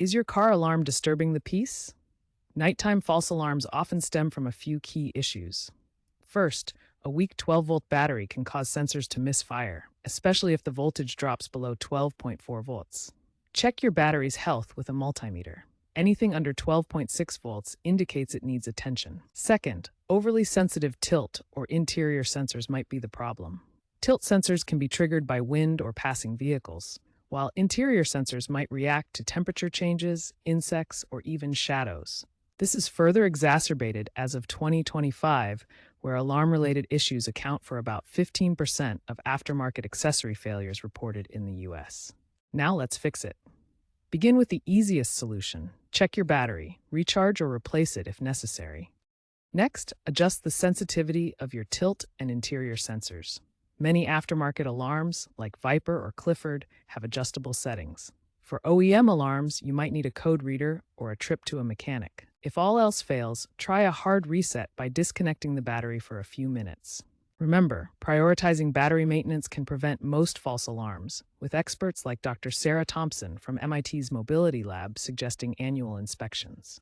Is your car alarm disturbing the peace? Nighttime false alarms often stem from a few key issues. First, a weak 12-volt battery can cause sensors to misfire, especially if the voltage drops below 12.4 volts. Check your battery's health with a multimeter. Anything under 12.6 volts indicates it needs attention. Second, overly sensitive tilt or interior sensors might be the problem. Tilt sensors can be triggered by wind or passing vehicles, while interior sensors might react to temperature changes, insects, or even shadows. This is further exacerbated as of 2025, where alarm-related issues account for about 15% of aftermarket accessory failures reported in the US. Now let's fix it. Begin with the easiest solution. Check your battery, recharge or replace it if necessary. Next, adjust the sensitivity of your tilt and interior sensors. Many aftermarket alarms, like Viper or Clifford, have adjustable settings. For OEM alarms, you might need a code reader or a trip to a mechanic. If all else fails, try a hard reset by disconnecting the battery for a few minutes. Remember, prioritizing battery maintenance can prevent most false alarms, with experts like Dr. Sarah Thompson from MIT's Mobility Lab suggesting annual inspections.